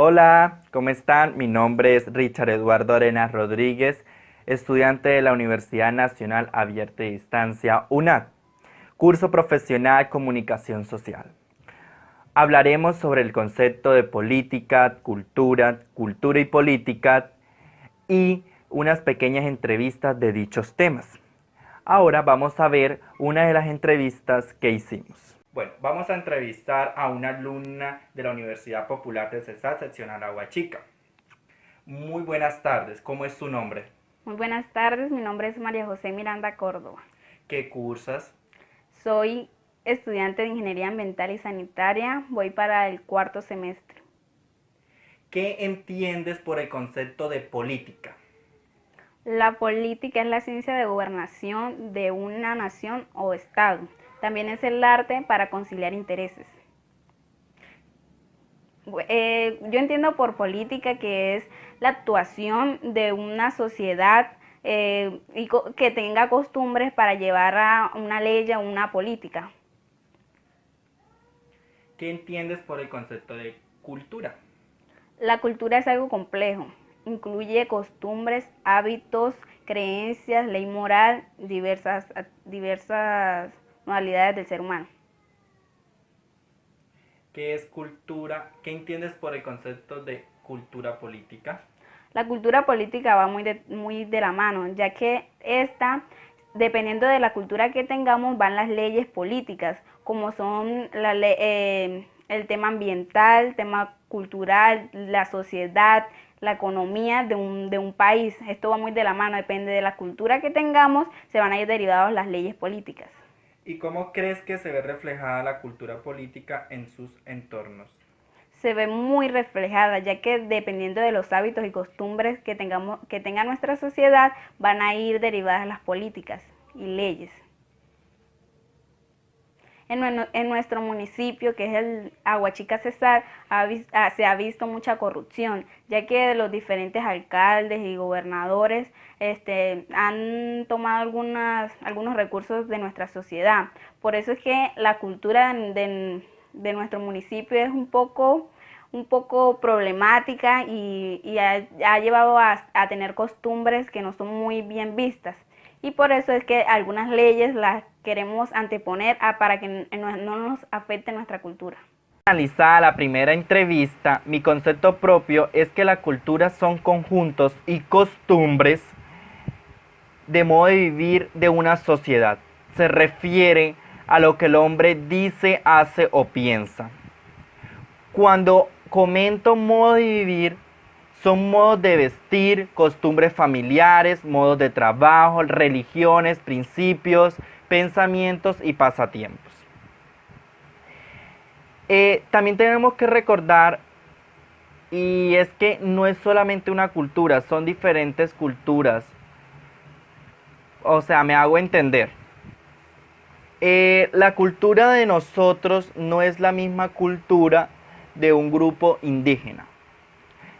Hola, ¿cómo están? Mi nombre es Richard Eduardo Arenas Rodríguez, estudiante de la Universidad Nacional Abierta de Distancia, UNAD, curso profesional Comunicación Social. Hablaremos sobre el concepto de política, cultura y política y unas pequeñas entrevistas de dichos temas. Ahora vamos a ver una de las entrevistas que hicimos. Bueno, vamos a entrevistar a una alumna de la Universidad Popular de Cesar, seccional Aguachica. Muy buenas tardes, ¿cómo es su nombre? Muy buenas tardes, mi nombre es María José Miranda Córdoba. ¿Qué cursas? Soy estudiante de Ingeniería Ambiental y Sanitaria, voy para el cuarto semestre. ¿Qué entiendes por el concepto de política? La política es la ciencia de gobernación de una nación o estado. También es el arte para conciliar intereses. Yo entiendo por política que es la actuación de una sociedad que tenga costumbres para llevar a una ley o una política. ¿Qué entiendes por el concepto de cultura? La cultura es algo complejo. Incluye costumbres, hábitos, creencias, ley moral, diversas modalidades del ser humano. ¿Qué es cultura? ¿Qué entiendes por el concepto de cultura política? La cultura política va muy de la mano, ya que dependiendo de la cultura que tengamos, van las leyes políticas, como son el tema ambiental, tema cultural, la sociedad, la economía de un país. Esto va muy de la mano, depende de la cultura que tengamos, se van a ir derivados las leyes políticas. ¿Y cómo crees que se ve reflejada la cultura política en sus entornos? Se ve muy reflejada, ya que dependiendo de los hábitos y costumbres que tenga nuestra sociedad, van a ir derivadas las políticas y leyes. En nuestro municipio, que es el Aguachica Cesar, se ha visto mucha corrupción, ya que los diferentes alcaldes y gobernadores han tomado algunos recursos de nuestra sociedad. Por eso es que la cultura de nuestro municipio es un poco problemática y ha llevado a tener costumbres que no son muy bien vistas. Y por eso es que algunas leyes las queremos anteponer para que no nos afecte nuestra cultura. Analizada la primera entrevista, mi concepto propio es que la cultura son conjuntos y costumbres de modo de vivir de una sociedad. Se refiere a lo que el hombre dice, hace o piensa. Cuando comento modo de vivir, son modos de vestir, costumbres familiares, modos de trabajo, religiones, principios, pensamientos y pasatiempos. También tenemos que recordar, y es que no es solamente una cultura, son diferentes culturas. O sea, me hago entender. La cultura de nosotros no es la misma cultura de un grupo indígena.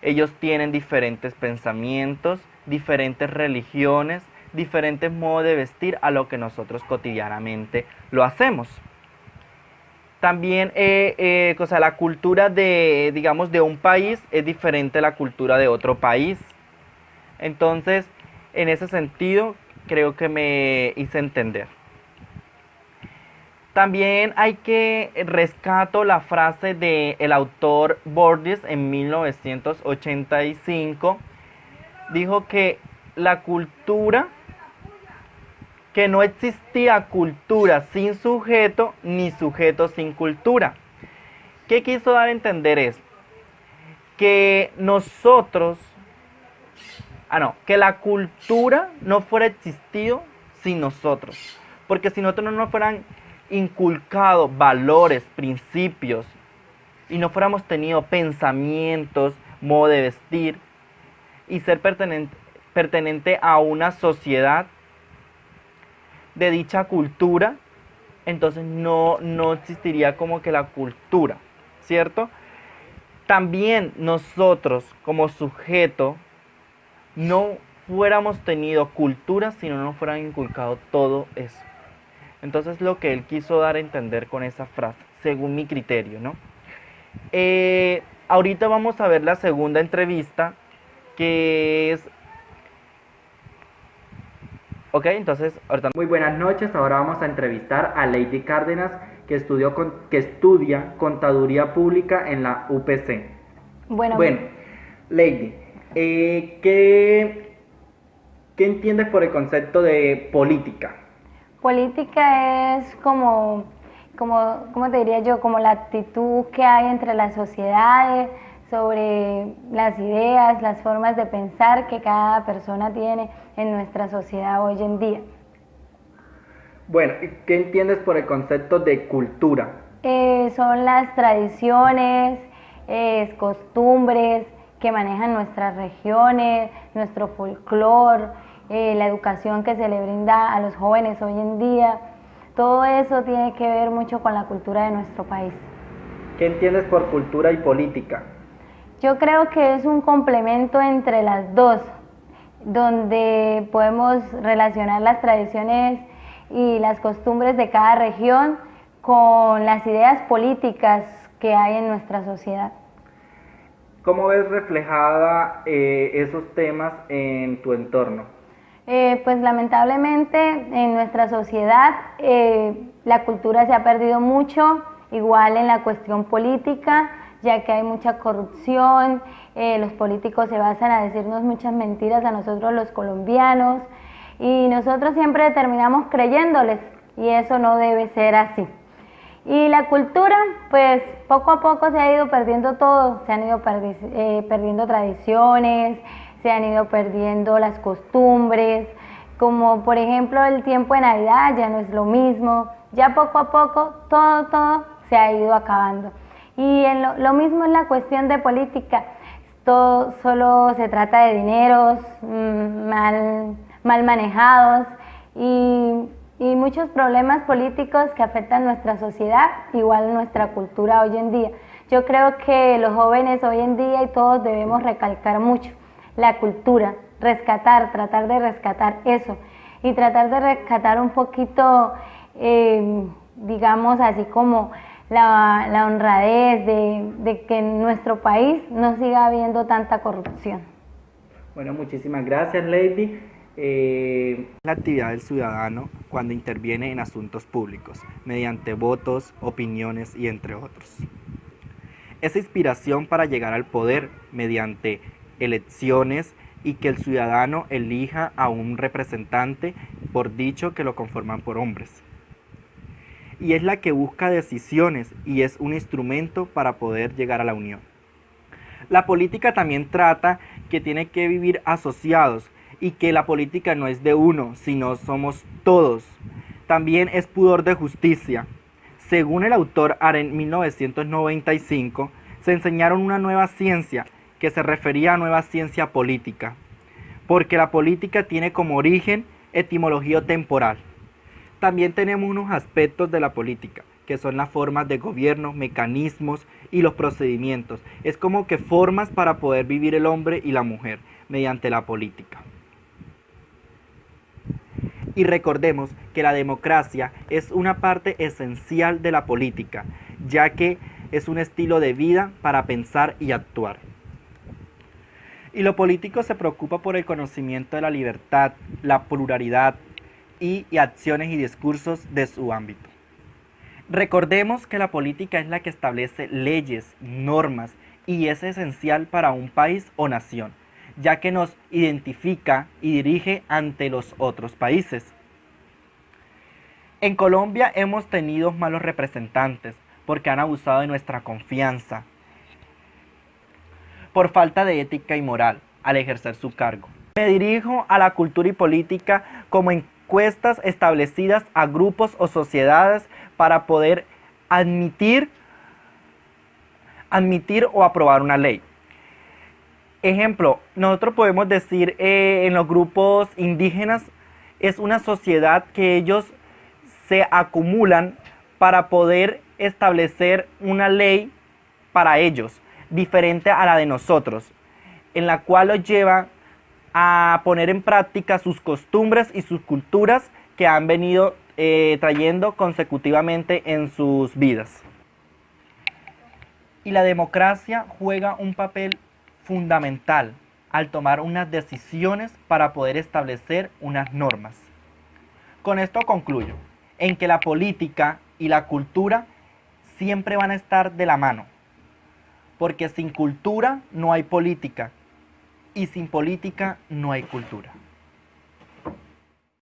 Ellos tienen diferentes pensamientos, diferentes religiones, diferentes modos de vestir a lo que nosotros cotidianamente lo hacemos. También la cultura de un país es diferente a la cultura de otro país. Entonces, en ese sentido, creo que me hice entender. También hay que rescato la frase del autor Borges en 1985. Dijo que la cultura, que no existía cultura sin sujeto, ni sujeto sin cultura. ¿Qué quiso dar a entender eso? Que que la cultura no fuera existido sin nosotros. Porque si nosotros no nos fueran inculcado valores, principios y no fuéramos tenido pensamientos, modo de vestir y ser pertenente a una sociedad de dicha cultura, entonces no existiría como que la cultura, ¿cierto? También nosotros como sujeto no fuéramos tenido cultura si no nos fueran inculcado todo eso. Entonces lo que él quiso dar a entender con esa frase, según mi criterio, ¿no? ahorita vamos a ver la segunda entrevista, que es... Ok, entonces, ahorita... Muy buenas noches, ahora vamos a entrevistar a Lady Cárdenas, que estudia Contaduría Pública en la UPC. Bueno, Lady, ¿qué entiendes por el concepto de política? política es ¿cómo te diría yo? Como la actitud que hay entre las sociedades sobre las ideas, las formas de pensar que cada persona tiene en nuestra sociedad hoy en día. Bueno, ¿qué entiendes por el concepto de cultura? Son las tradiciones, costumbres que manejan nuestras regiones, nuestro folclore, la educación que se le brinda a los jóvenes hoy en día. Todo eso tiene que ver mucho con la cultura de nuestro país. ¿Qué entiendes por cultura y política? Yo creo que es un complemento entre las dos, donde podemos relacionar las tradiciones y las costumbres de cada región con las ideas políticas que hay en nuestra sociedad. ¿Cómo ves reflejada esos temas en tu entorno? Pues lamentablemente en nuestra sociedad la cultura se ha perdido mucho, igual en la cuestión política, ya que hay mucha corrupción, los políticos se basan a decirnos muchas mentiras a nosotros los colombianos y nosotros siempre terminamos creyéndoles y eso no debe ser así. Y la cultura, pues poco a poco se ha ido perdiendo todo, se han ido perdiendo tradiciones, se han ido perdiendo las costumbres, como por ejemplo el tiempo de Navidad ya no es lo mismo, ya poco a poco todo se ha ido acabando. Y lo mismo en la cuestión de política, todo solo se trata de dineros mal manejados y muchos problemas políticos que afectan nuestra sociedad, igual nuestra cultura hoy en día. Yo creo que los jóvenes hoy en día y todos debemos recalcar mucho la cultura, tratar de rescatar eso y tratar de rescatar un poquito, digamos así como la honradez de que en nuestro país no siga habiendo tanta corrupción. Bueno, muchísimas gracias, Lady. La actividad del ciudadano cuando interviene en asuntos públicos, mediante votos, opiniones y entre otros. Esa inspiración para llegar al poder mediante elecciones y que el ciudadano elija a un representante, por dicho que lo conforman por hombres. Y es la que busca decisiones y es un instrumento para poder llegar a la unión. La política también trata que tiene que vivir asociados y que la política no es de uno, sino somos todos. También es pudor de justicia. Según el autor en 1995, se enseñaron una nueva ciencia que se refería a nueva ciencia política, porque la política tiene como origen etimología temporal. También tenemos unos aspectos de la política, que son las formas de gobierno, mecanismos y los procedimientos. Es como que formas para poder vivir el hombre y la mujer mediante la política. Y recordemos que la democracia es una parte esencial de la política, ya que es un estilo de vida para pensar y actuar. Y lo político se preocupa por el conocimiento de la libertad, la pluralidad y acciones y discursos de su ámbito. Recordemos que la política es la que establece leyes, normas y es esencial para un país o nación, ya que nos identifica y dirige ante los otros países. En Colombia hemos tenido malos representantes porque han abusado de nuestra confianza por falta de ética y moral al ejercer su cargo. Me dirijo a la cultura y política como encuestas establecidas a grupos o sociedades para poder admitir o aprobar una ley. Ejemplo, nosotros podemos decir en los grupos indígenas es una sociedad que ellos se acumulan para poder establecer una ley para ellos, diferente a la de nosotros, en la cual los lleva a poner en práctica sus costumbres y sus culturas que han venido trayendo consecutivamente en sus vidas. Y la democracia juega un papel fundamental al tomar unas decisiones para poder establecer unas normas. Con esto concluyo, en que la política y la cultura siempre van a estar de la mano, porque sin cultura no hay política y sin política no hay cultura.